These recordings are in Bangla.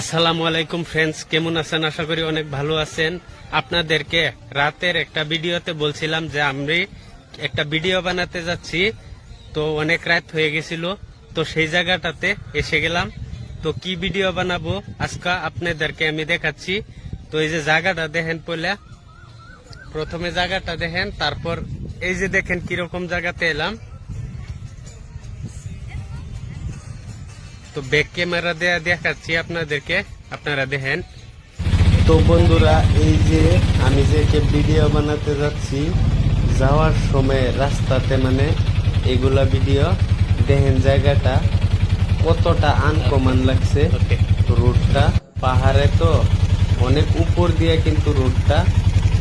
আসসালামু আলাইকুম ফ্রেন্ডস, কেমন আছেন? আশা করি অনেক ভালো আছেন। আপনাদেরকে রাতের একটা ভিডিওতে বলছিলাম যে আমি একটা ভিডিও বানাতে যাচ্ছি, তো অনেক রাত হয়ে গেছিল, তো সেই জায়গাটাতে এসে গেলাম। তো কি ভিডিও বানাবো আজকে আপনাদেরকে আমি দেখাচ্ছি। তো এই যে জায়গাটা দেখেন, প্রথমে জায়গাটা দেখেন, তারপর এই যে দেখেন কিরকম জায়গাতে এলাম। তো ব্যাক ক্যামেরা দিয়ে দেখাচ্ছি আপনাদেরকে, আপনারা দেখেন। তো বন্ধুরা, এই যে আমি যে ভিডিও বানাতে যাচ্ছি, যাওয়ার সময় রাস্তাতে এগুলা ভিডিও দেখেন, জায়গাটা কতটা আনকমন লাগছে। রোডটা পাহাড়ে, তো অনেক উপর দিয়ে কিন্তু রোডটা,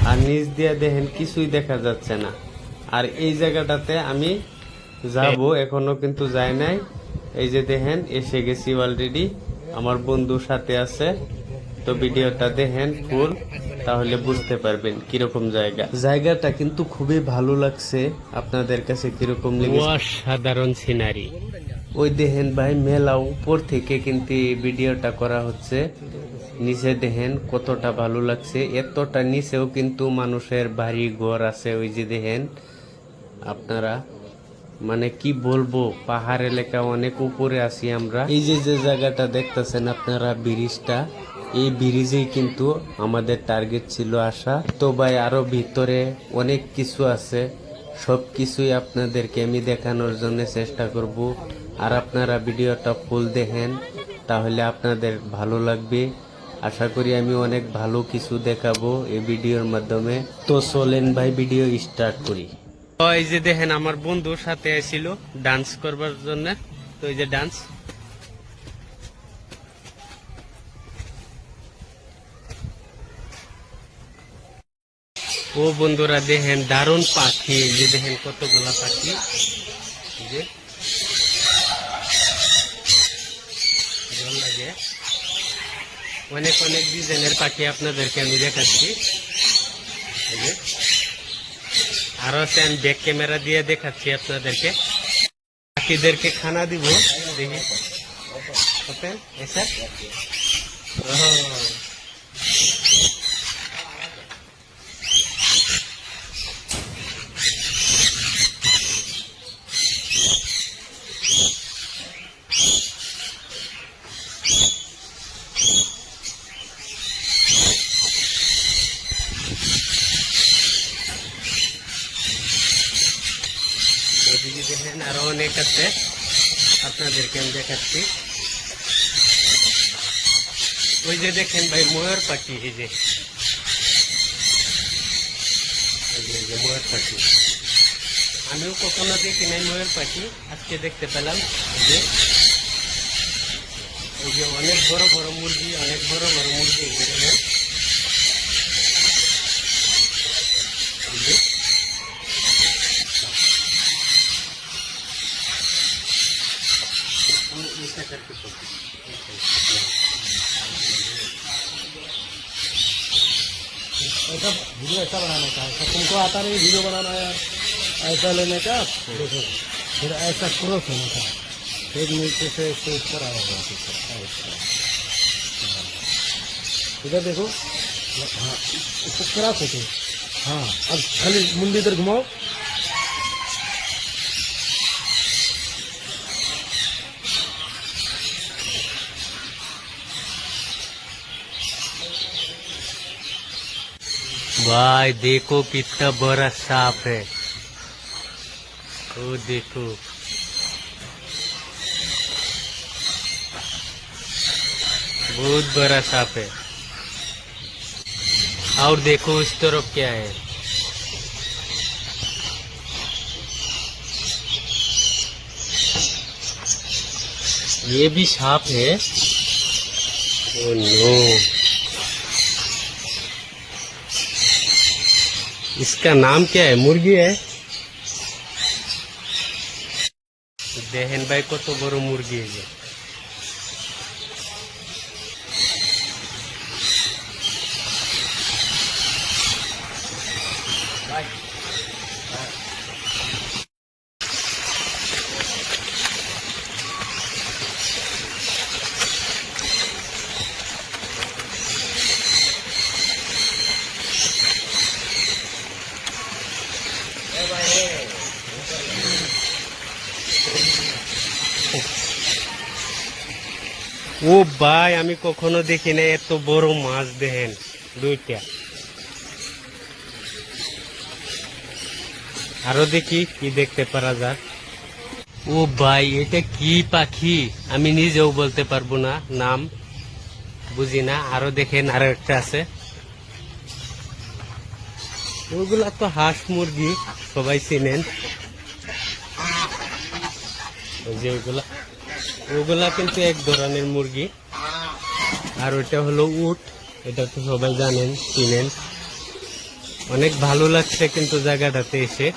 আর নিচ দিয়ে দেখেন কিছুই দেখা যাচ্ছে না। আর এই জায়গাটাতে আমি যাব, এখনো কিন্তু যাই নাই। এই যে দেখেন এসে গেছি অলরেডি, আমার বন্ধুর সাথে আছে। তো ভিডিওটা দেখেন ফুল, তাহলে বুঝতে পারবেন কিরকম জায়গাটা কিন্তু খুবই ভালো লাগছে। আপনাদের কাছে কিরকম লেগেছে? অসাধারণ সিনারি। ওই দেখেন ভাই, মেলা উপর থেকে কিন্তু ভিডিওটা করা হচ্ছে। নিচে দেখেন কতটা ভালো লাগছে। এতটা নিচেও কিন্তু মানুষের বাড়ি ঘর আছে। ওই যে দেখেন আপনারা, কি বলবো, পাহাড় এলাকা অনেক উপরে আছি আমরা। এই যে যে জায়গাটা দেখতেছেন আপনারা, ব্রিজটা, এই ব্রিজেই কিন্তু আমাদের টার্গেট ছিল আসা। তো ভাই আরো ভিতরে অনেক কিছু আছে, সব কিছুই আপনাদেরকে আমি দেখানোর জন্য চেষ্টা করব। আর আপনারা ভিডিওটা ফুল দেখেন, তাহলে আপনাদের ভালো লাগবে। আশা করি আমি অনেক ভালো কিছু দেখাবো এই ভিডিওর মাধ্যমে। তো চলেন ভাই ভিডিও স্টার্ট করি। এই যে দেখেন আমার বন্ধুর সাথে আসছিল ডান্স করবার জন্য। তো এই যে ডান্স, ও বন্ধুরা দেখেন দারুণ পাখি। এই যে দেখেন কতগুলা পাখি, যে ভালো লাগে। অনেক অনেক ডিজাইনের পাখি আপনাদেরকে আমি দেখাচ্ছি। এই যে আরো আমি ব্যাক ক্যামেরা দিয়ে দেখাচ্ছি আপনাদেরকে। পাখিদেরকে খানা দিব, দেখি এসে। ওদিকে দেখেন আরো অনেক আছে, আপনাদেরকে আমি দেখাচ্ছি। ওই যে দেখেন ভাই ময়ূর পাখি, এই যে ময়ূর পাখি, আমিও কখনো দেখি নাই ময়ূর পাখি, আজকে দেখতে পেলাম। এই যে অনেক বড় বড় মুরগি, অনেক বড় বড় মুরগি, দেখেন। ऐसा वीडियो ऐसा बनाने का है, तुमको आता नहीं वीडियो बनाना है, ऐसा लेने का देखो, फिर ऐसा क्रॉस होने का, फिर नीचे से इसके ऊपर आएगा, इधर देखो। हाँ, इसको क्रॉस होते। हाँ, अब खाली मुंडी इधर घुमाओ। भाई देखो कितना बड़ा सांप है, वो देखो। बहुत बड़ा सांप है। और देखो इस तरफ क्या है, ये भी सांप है। ओ नो, इसका नाम क्या है? मुर्गी है। देहन भाई को तो बड़ो मुर्गी है ये। ও ভাই, আমি কখনো দেখি না এত বড় মাছ, দেখেন দুইটা। আরো দেখি কি দেখতে পারা যায়। ও ভাই, এটা কি পাখি আমি নিজেও বলতে পারবো না, নাম বুঝি না। আরো দেখেন, আরো একটা আছে। ওগুলা তো হাঁস মুরগি, সবাই চিনেন। ওই যে ওগুলা ওগুলা কিন্তু এক ধরনের মুরগি। আর ওইটা হলো উট, এটা তো সবাই জানেন, চিনেন। অনেক ভালো লাগছে কিন্তু জায়গাটাতে এসে।